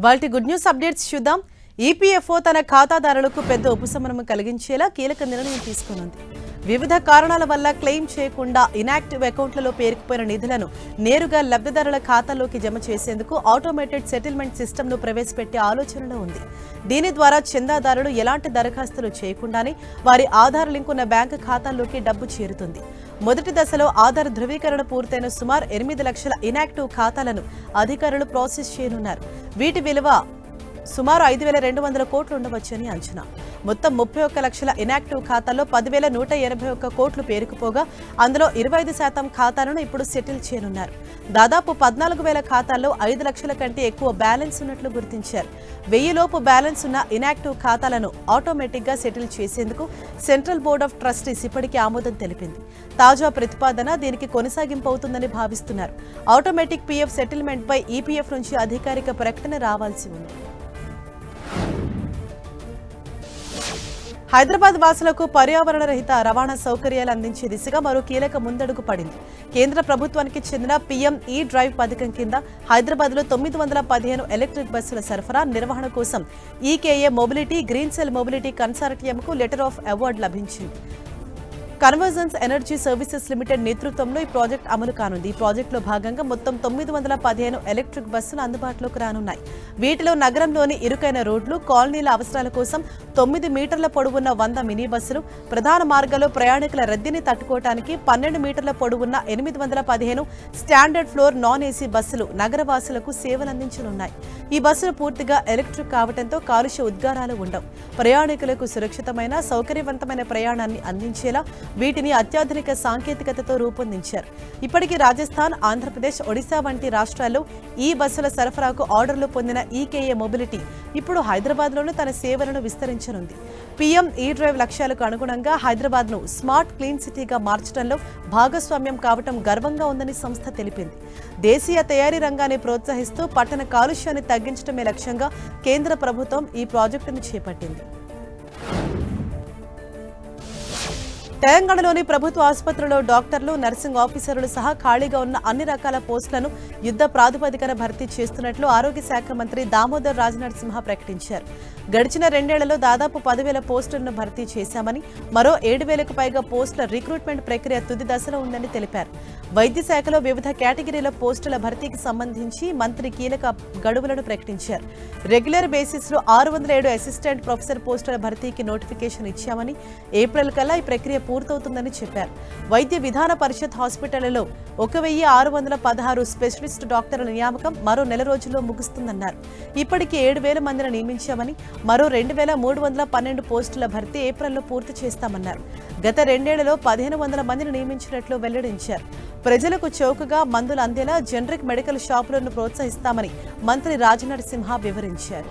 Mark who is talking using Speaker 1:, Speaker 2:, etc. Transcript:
Speaker 1: ఇవాల్టి good news updates చూద్దాం. EPFO తన ఖాతాదారులకు పెద్ద ఉపశమనం కలిగించేలా కీలక నిర్ణయం తీసుకున్నది. వివిధ కారణాల వల్ల క్లెయిమ్ చేయకుండా ఇనాక్టివ్ అకౌంట్లలో పేరుకుపోయిన నిధులను నేరుగా లబ్ధిదారుల ఖాతాలోకి జమ చేసేందుకు ఆటోమేటెడ్ సెటిల్మెంట్ సిస్టమ్ను ప్రవేశపెట్టే ఆలోచనలో ఉంది. దీని ద్వారా చందాదారులు ఎలాంటి దరఖాస్తులు చేయకుండానే వారి ఆధార్ లింక్ ఉన్న బ్యాంకు ఖాతాల్లోకి డబ్బు చేరుతుంది. మొదటి దశలో ఆధార్ ధృవీకరణ పూర్తయిన సుమారు 8 లక్షల ఇనాక్టివ్ ఖాతాలను అధికారులు ప్రాసెస్ చేయనున్నారు. వీటి విలువ సుమారు 5,200 కోట్లు ఉండవచ్చని అంచనా. మొత్తం 31 లక్షల ఇనాక్టివ్ ఖాతాల్లో 10,181 కోట్లు పేరుకుపోగా అందులో 25% ఖాతాలను ఇప్పుడు సెటిల్ చేయనున్నారు. దాదాపు 14,000 ఖాతాల్లో 5 లక్షల కంటే ఎక్కువ బ్యాలెన్స్ ఉన్నట్లు గుర్తించారు. 1000 లోపు బ్యాలెన్స్ ఉన్న ఇనాక్టివ్ ఖాతాలను ఆటోమేటిక్ గా సెటిల్ చేసేందుకు సెంట్రల్ బోర్డ్ ఆఫ్ ట్రస్టీస్ ఇప్పటికే ఆమోదం తెలిపింది. తాజా ప్రతిపాదన దీనికి కొనసాగింపు అవుతుందని భావిస్తున్నారు. ఆటోమేటిక్ పీఎఫ్ సెటిల్మెంట్ పై ఈపీఎఫ్ నుంచి అధికారిక ప్రకటన రావాల్సి ఉంది. హైదరాబాద్ వాసులకు పర్యావరణ రహిత రవాణా సౌకర్యాలు అందించే దిశగా మరో కీలక ముందడుగు పడింది. కేంద్ర ప్రభుత్వానికి చెందిన పీఎం ఈ డ్రైవ్ పథకం కింద హైదరాబాద్లో 915 ఎలక్ట్రిక్ బస్సుల సరఫరా నిర్వహణ కోసం EKA Mobility Green Cell Mobility కన్సార్టియంకు లెటర్ ఆఫ్ అవార్డు లభించింది. కన్వర్జెన్స్ ఎనర్జీ సర్వీసెస్ లిమిటెడ్ నేతృత్వంలో ఈ ప్రాజెక్టు అమలు కానుంది. ఈ ప్రాజెక్టులో భాగంగా మొత్తం 915 ఎలక్ట్రిక్ బస్సులు అందుబాటులోకి రానున్నాయి. వీటిలో నగరంలోని ఇరుకైన రోడ్లు, కాలనీల అవసరాల కోసం 9 మీటర్ల పొడవున్న 100 మినీ బస్సులు, ప్రధాన మార్గాల్లో ప్రయాణికుల రద్దీని తట్టుకోవడానికి 12 మీటర్ల పొడవున్న 815 స్టాండర్డ్ ఫ్లోర్ నాన్ ఏసీ బస్సులు నగరవాసులకు సేవలందించనున్నాయి. ఈ బస్సులు పూర్తిగా ఎలక్ట్రిక్ కావడంతో కాలుష్య ఉద్గారాలు ఉండవు. ప్రయాణికులకు సురక్షితమైన, సౌకర్యవంతమైన ప్రయాణాన్ని అందించేలా వీటిని అత్యాధునిక సాంకేతికతతో రూపొందించారు. ఇప్పటికీ రాజస్థాన్, ఆంధ్రప్రదేశ్, ఒడిశా వంటి రాష్ట్రాల్లో ఈ బస్సుల సరఫరాకు ఆర్డర్లు పొందిన ఈకేఏ మొబిలిటీ ఇప్పుడు హైదరాబాద్లోనూ తన సేవలను విస్తరించనుంది. పీఎం ఈ డ్రైవ్ లక్ష్యాలకు అనుగుణంగా హైదరాబాద్ను స్మార్ట్ క్లీన్ సిటీగా మార్చడంలో భాగస్వామ్యం కావటం గర్వంగా ఉందని సంస్థ తెలిపింది. దేశీయ తయారీ రంగాన్ని ప్రోత్సహిస్తూ పట్టణ కాలుష్యాన్ని తగ్గించడమే లక్ష్యంగా కేంద్ర ప్రభుత్వం ఈ ప్రాజెక్టును చేపట్టింది. తెలంగాణలోని ప్రభుత్వ ఆసుపత్రుల్లో డాక్టర్లు, నర్సింగ్ ఆఫీసర్లు సహా ఖాళీగా ఉన్న అన్ని రకాల పోస్టులను యుద్ధ ప్రాతిపదికన భర్తీ చేస్తున్నట్లు ఆరోగ్య శాఖ మంత్రి దామోదర్ రాజనరసింహ ప్రకటించారు. గడిచిన 2 ఏళ్లలో దాదాపు 10,000 పోస్టులను భర్తీ చేశామని, మరో 7,000కు పైగా పోస్టుల రిక్రూట్మెంట్ ప్రక్రియ తుది దశలో ఉందని తెలిపారు. వైద్య శాఖలో వివిధ కేటగిరీల పోస్టుల భర్తీకి సంబంధించి మంత్రి కీలక గడువులను ప్రకటించారు. రెగ్యులర్ బేసిస్లో 607 అసిస్టెంట్ ప్రొఫెసర్ పోస్టుల భర్తీకి నోటిఫికేషన్ ఇచ్చామని, ఏప్రిల్ కల్లా ఈ ప్రక్రియ పూర్తవుతుందని చెప్పారు. వైద్య విధాన పరిషత్ హాస్పిటళ్లలో 1,616 స్పెషలిస్ట్ డాక్టర్ల నియామకం మరో నెల రోజుల్లో ముగుస్తుందన్నారు. ఇప్పటికీ 7,000 మందిని నియమించామని, మరో 2,312 పోస్టుల భర్తీ ఏప్రిల్లో పూర్తి చేస్తామన్నారు. గత 2 ఏళ్లలో 1,500 మందిని నియమించినట్లు వెల్లడించారు. ప్రజలకు చౌకగా మందులు అందేలా జనరిక్ మెడికల్ షాపులను ప్రోత్సహిస్తామని మంత్రి రాజనరసింహ వివరించారు.